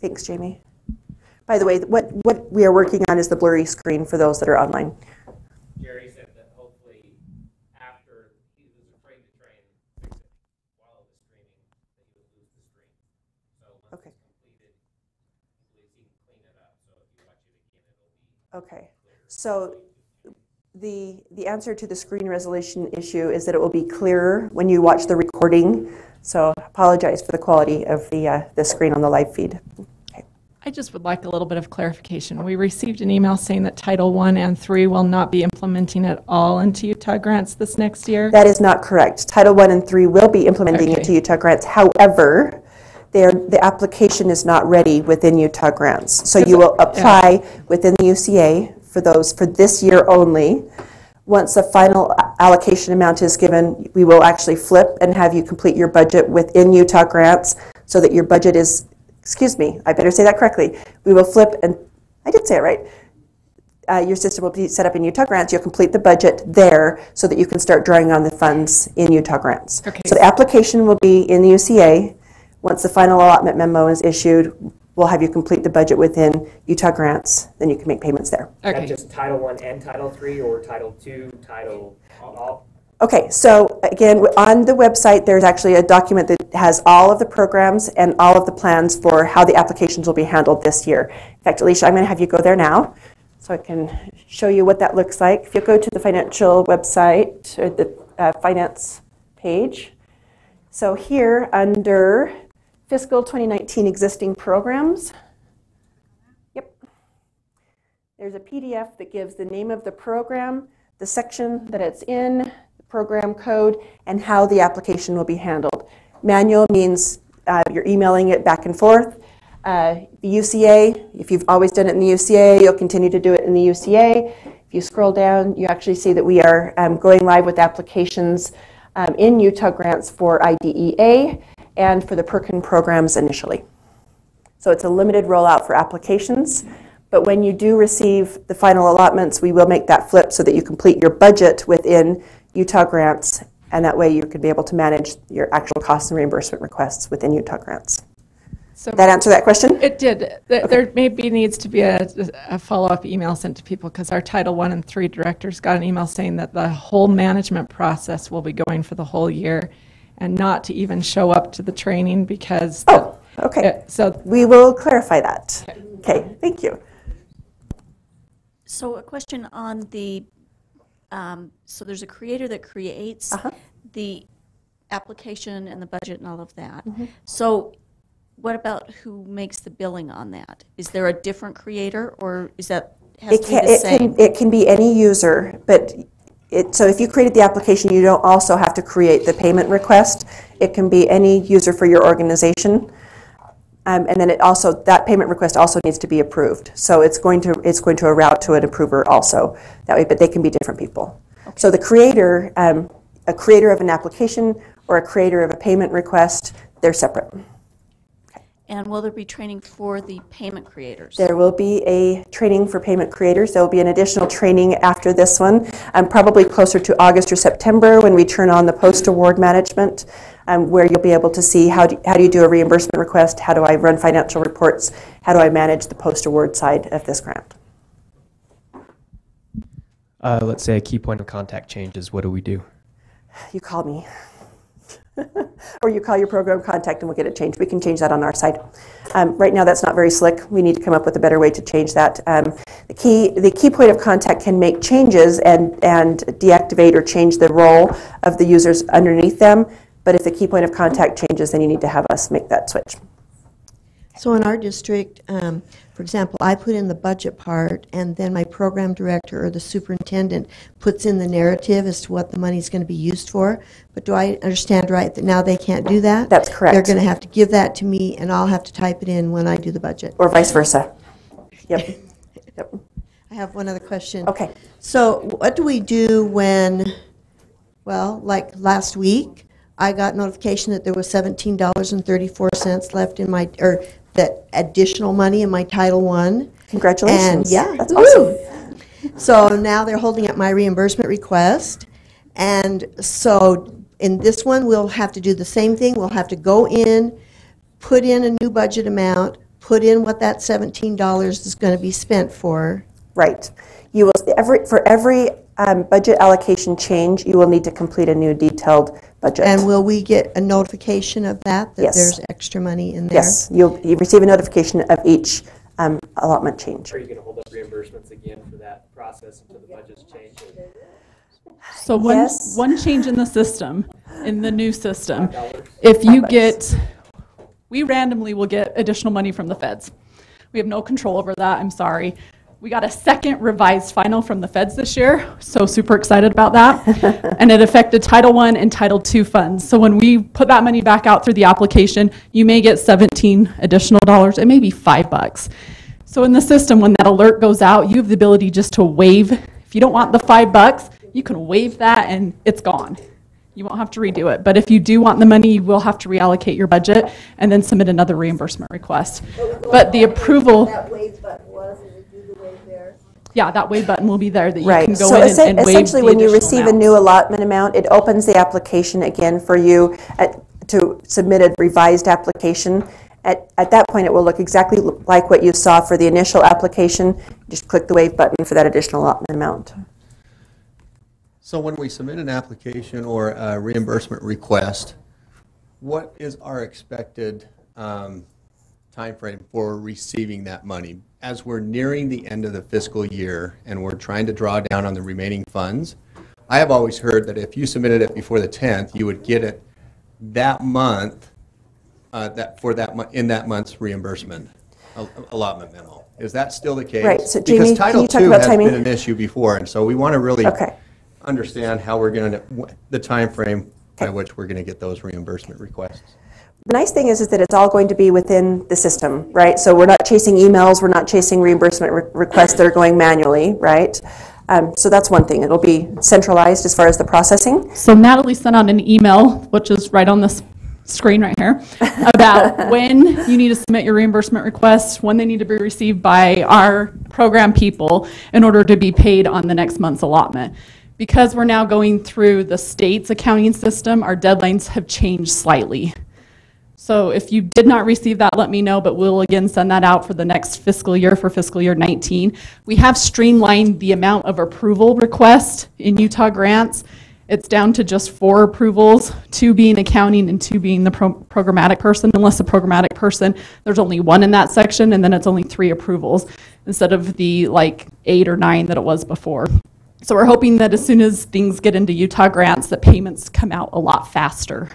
Thanks, Jamie. By the way, what we are working on is the blurry screen for those that are online. Jerry said that hopefully after he was afraid to train, fix it while it was streaming, that he would lose the stream. So once Okay. it's completed, he can clean it up. So if you watch it again, it'll be Okay. So the answer to the screen resolution issue is that it will be clearer when you watch the recording. So apologize for the quality of the screen on the live feed. Okay. I just would like a little bit of clarification. We received an email saying that Title I and III will not be implementing at all into Utah grants this next year. That is not correct. Title I and III will be implementing Okay. into Utah grants. However, the application is not ready within Utah grants. So you will apply within the UCA for those for this year only. Once the final allocation amount is given, we will actually flip and have you complete your budget within Utah grants so that your budget is, excuse me, I better say that correctly. We will flip, and I did say it right. Your system will be set up in Utah grants. You'll complete the budget there so that you can start drawing on the funds in Utah grants. Okay. So the application will be in the UCA. Once the final allotment memo is issued, we'll have you complete the budget within Utah grants. Then you can make payments there. Is that Okay. just Title I and Title III, or Title II, Title all? Okay, so again, on the website, there's actually a document that has all of the programs and all of the plans for how the applications will be handled this year. In fact, Alicia, I'm going to have you go there now so I can show you what that looks like. If you go to the financial website, or the finance page, so here under fiscal 2019 existing programs, yep, there's a PDF that gives the name of the program, the section that it's in, the program code, and how the application will be handled. Manual means you're emailing it back and forth. The UCA, if you've always done it in the UCA, you'll continue to do it in the UCA. If you scroll down, you actually see that we are going live with applications in Utah grants for IDEA and for the Perkin programs initially. So it's a limited rollout for applications, but when you do receive the final allotments, we will make that flip so that you complete your budget within Utah grants, and that way you can be able to manage your actual costs and reimbursement requests within Utah grants. So That answer that question? it did. There maybe needs to be a follow-up email sent to people because our Title I and III directors got an email saying that the whole management process will be going for the whole year and not to even show up to the training because... Oh, okay. So We will clarify that. Okay, thank you. So a question on the, so there's a creator that creates the application and the budget and all of that. So what about who makes the billing on that? Is there a different creator or is that has to be the same? It can be any user, but so if you created the application, you don't also have to create the payment request. It can be any user for your organization. And then that payment request also needs to be approved. So it's going to route to an approver also that way, but they can be different people. Okay. So the creator, a creator of an application or a creator of a payment request, they're separate. And will there be training for the payment creators? There will be a training for payment creators. There will be an additional training after this one, probably closer to August or September when we turn on the post-award management, where you'll be able to see how do you do a reimbursement request, how do I run financial reports, how do I manage the post-award side of this grant. Let's say a key point of contact changes. What do we do? You call me. Or you call your program contact and we'll get it changed. We can change that on our side. Right now that's not very slick. We need to come up with a better way to change that. The key point of contact can make changes and deactivate or change the role of the users underneath them. But if the key point of contact changes, then you need to have us make that switch. So in our district, for example, I put in the budget part, and then my program director or the superintendent puts in the narrative as to what the money's going to be used for. But do I understand right that now they can't do that? That's correct. They're going to have to give that to me, and I'll have to type it in when I do the budget. Or vice versa. Yep. Yep. I have one other question. Okay. So what do we do when, well, like last week, I got notification that there was $17.34 left in my, or that additional money in my Title I. Congratulations. And yeah, That's awesome. So now they're holding up my reimbursement request. And so in this one, we'll have to do the same thing. We'll have to go in, put in a new budget amount, put in what that $17 is going to be spent for. Right. You will, for every budget allocation change, you will need to complete a new detailed budget. And will we get a notification of that Yes. there's extra money in there? Yes, you receive a notification of each allotment change. Are you going to hold up reimbursements again for that process until the budget's changed? So Yes. one change in the system, in the new system, if you get, we randomly will get additional money from the feds. We have no control over that, I'm sorry. We got a second revised final from the feds this year, so super excited about that. And it affected Title I and Title II funds. So when we put that money back out through the application, you may get 17 additional dollars. It may be $5. So in the system, when that alert goes out, you have the ability just to waive. If you don't want the $5, you can waive that and it's gone. You won't have to redo it. But if you do want the money, you will have to reallocate your budget and then submit another reimbursement request. But the approval, That wave button was, and we do the wave there. yeah, that waive button will be there that you Right. can go So in and waive essentially, the when you additional receive a amounts. new allotment amount, it opens the application again for you to submit a revised application. At that point, it will look exactly like what you saw for the initial application. Just click the waive button for that additional allotment amount. So when we submit an application or a reimbursement request, what is our expected timeframe for receiving that money? As we're nearing the end of the fiscal year and we're trying to draw down on the remaining funds, I have always heard that if you submitted it before the 10th, you would get it that month, in that month's reimbursement allotment memo. Is that still the case? Right. So Jamie, because can Title you talk II about has timing? been an issue before, and so we want to really Okay. understand how we're going to, the time frame by which we're going to get those reimbursement requests. The nice thing is that it's all going to be within the system, right? So we're not chasing emails, we're not chasing reimbursement requests that are going manually, right? So that's one thing. It'll be centralized as far as the processing. So Natalie sent out an email, which is right on this screen right here, about when you need to submit your reimbursement requests, when they need to be received by our program people in order to be paid on the next month's allotment. Because we're now going through the state's accounting system, our deadlines have changed slightly. So if you did not receive that, let me know, but we'll again send that out for the next fiscal year, for fiscal year 19. We have streamlined the amount of approval requests in Utah grants. It's down to just 4 approvals, 2 being accounting and 2 being the programmatic person. Unless the programmatic person, there's only 1 in that section, and then it's only 3 approvals instead of the 8 or 9 that it was before. So we're hoping that as soon as things get into Utah grants, that payments come out a lot faster.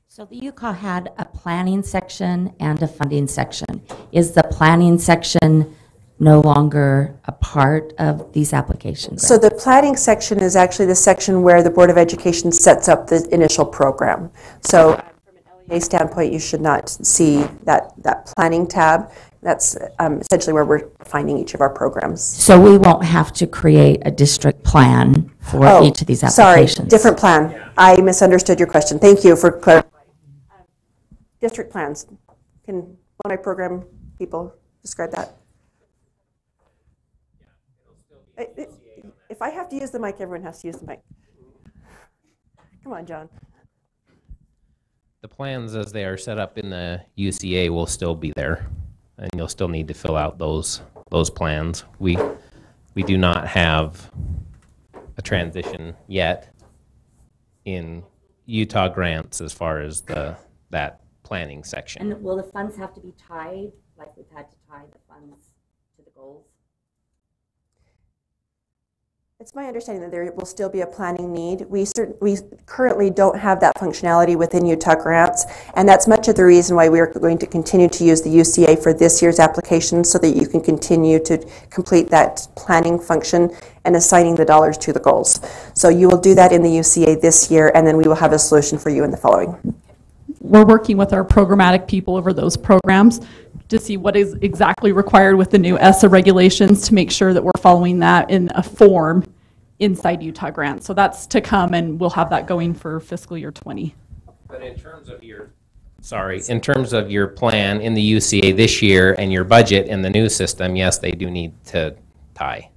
So the UCAW had a planning section and a funding section. Is the planning section no longer a part of these applications? So the planning section is actually the section where the Board of Education sets up the initial program. So from an LEA standpoint, you should not see that planning tab. That's essentially where we're finding each of our programs. So we won't have to create a district plan for each of these applications? Sorry, different plan. I misunderstood your question. Thank you for clarifying. District plans. Can one of my program people describe that? If I have to use the mic, everyone has to use the mic. Come on, John. The plans as they are set up in the UCA will still be there, and you'll still need to fill out those plans. We do not have a transition yet in Utah grants as far as that planning section. And will the funds have to be tied, like we've had to tie the funds to the goals? I It's my understanding that there will still be a planning need. We currently don't have that functionality within Utah Grants, and that's much of the reason why we are going to continue to use the UCA for this year's application, so that you can continue to complete that planning function and assigning the dollars to the goals. So you will do that in the UCA this year, and then we will have a solution for you in the following. We're working with our programmatic people over those programs to see what is exactly required with the new ESSA regulations to make sure that we're following that in a form inside Utah Grants. So that's to come, and we'll have that going for fiscal year 20. But in terms of your plan in the UCA this year and your budget in the new system, yes, they do need to tie.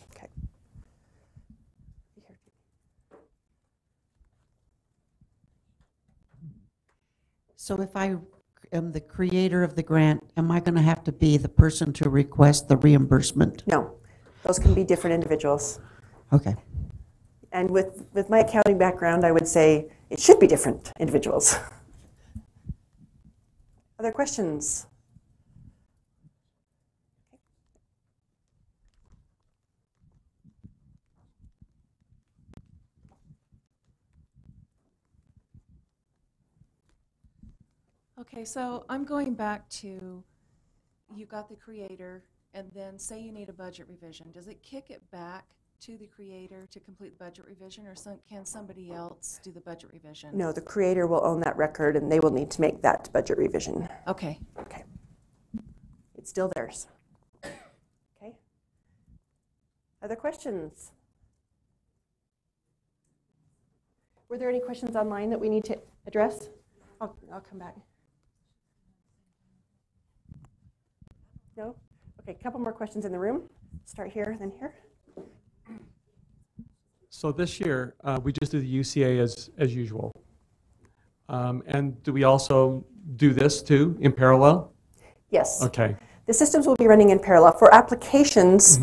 Okay. So if I am the creator of the grant, am I going to have to be the person to request the reimbursement? No, those can be different individuals. Okay. And with my accounting background, I would say it should be different individuals. Other questions? Okay, so I'm going back to, you got the creator, and then say you need a budget revision. Does it kick it back to the creator to complete the budget revision, or can somebody else do the budget revision? No, the creator will own that record, and they will need to make that budget revision. Okay. Okay. It's still theirs. Okay. Other questions? Were there any questions online that we need to address? I'll come back. No? Okay, a couple more questions in the room. Start here, then here. So this year, we just do the UCA as usual. And do we also do this too in parallel? Yes. Okay. The systems will be running in parallel. For applications,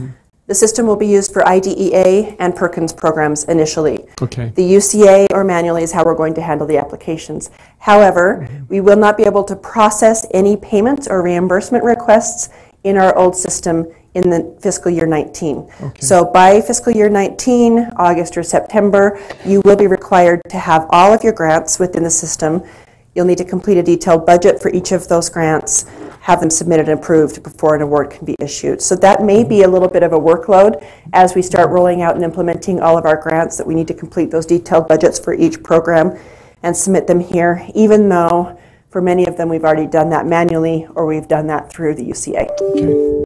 the system will be used for IDEA and Perkins programs initially. Okay. The UCA or manually is how we're going to handle the applications. However, we will not be able to process any payments or reimbursement requests in our old system in the fiscal year 19. Okay. So by fiscal year 19, August or September, you will be required to have all of your grants within the system. You'll need to complete a detailed budget for each of those grants, have them submitted and approved before an award can be issued. So that may be a little bit of a workload as we start rolling out and implementing all of our grants, that we need to complete those detailed budgets for each program and submit them here, even though for many of them we've already done that manually or we've done that through the UCA. Okay.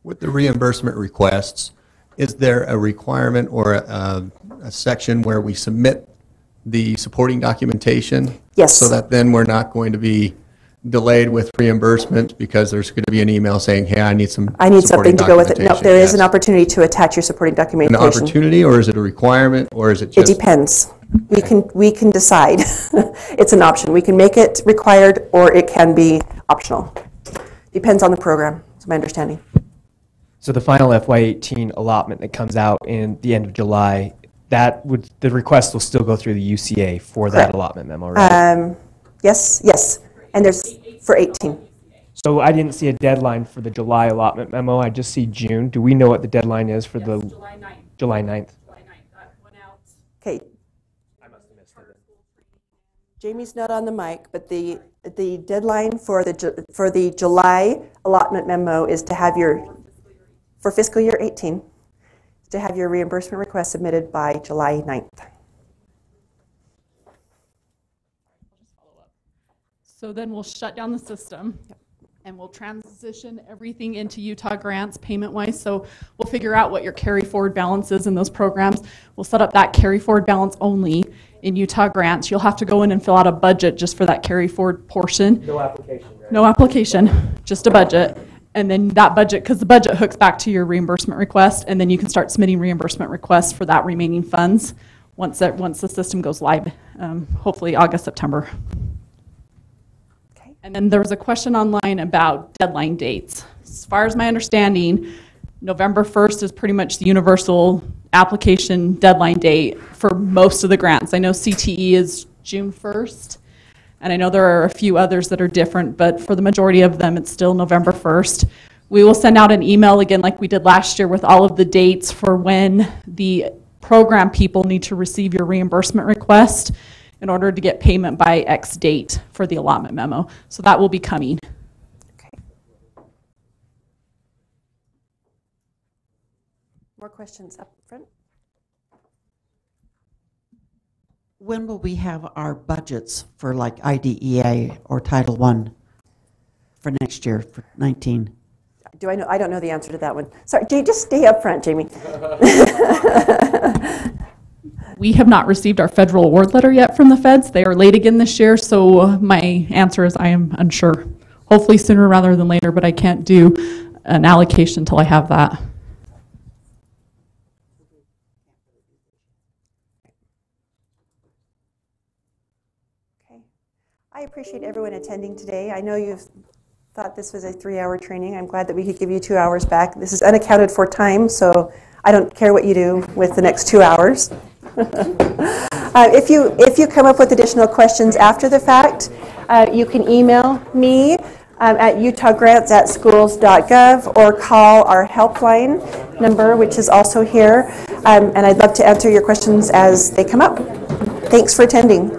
With the reimbursement requests, is there a requirement or a section where we submit the supporting documentation? Yes. So that then we're not going to be delayed with reimbursement because there's going to be an email saying, hey, I need something to go with it. No, there is Yes. an opportunity to attach your supporting documentation. An opportunity, or is it a requirement, or is it just? It depends. We can decide. It's an option. We can make it required or it can be optional. Depends on the program, is my understanding. So the final FY18 allotment that comes out in the end of July, the request will still go through the UCA for that allotment memo, right? Yes. And there's for 18. So I didn't see a deadline for the July allotment memo. I just see June. Do we know what the deadline is for the July 9th. July 9th? July 9th. That went out. Okay. I must have missed it. Jamie's not on the mic, but the deadline for the July allotment memo is to have for fiscal year 18, to have your reimbursement request submitted by July 9th. So then we'll shut down the system, and we'll transition everything into Utah Grants payment-wise. So we'll figure out what your carry-forward balance is in those programs. We'll set up that carry-forward balance only in Utah Grants. You'll have to go in and fill out a budget just for that carry-forward portion. No application, right? No application, just a budget. And then that budget, because the budget hooks back to your reimbursement request, and then you can start submitting reimbursement requests for that remaining funds once the system goes live, hopefully August, September. And then there was a question online about deadline dates. As far as my understanding, November 1st is pretty much the universal application deadline date for most of the grants. I know CTE is June 1st, and I know there are a few others that are different, but for the majority of them, it's still November 1st. We will send out an email again like we did last year with all of the dates for when the program people need to receive your reimbursement request in order to get payment by X date for the allotment memo. So that will be coming. More questions up front? When will we have our budgets for like IDEA or Title I for next year, for 19? Do I know? I don't know the answer to that one. Sorry, Jay, just stay up front, Jamie. We have not received our federal award letter yet from the feds. They are late again this year, so my answer is I am unsure. Hopefully sooner rather than later, but I can't do an allocation until I have that. Okay. I appreciate everyone attending today. I know you've thought this was a 3-hour training. I'm glad that we could give you 2 hours back. This is unaccounted for time, so I don't care what you do with the next 2 hours. If you come up with additional questions after the fact, you can email me at utahgrants@schools.gov or call our helpline number, which is also here. And I'd love to answer your questions as they come up. Thanks for attending.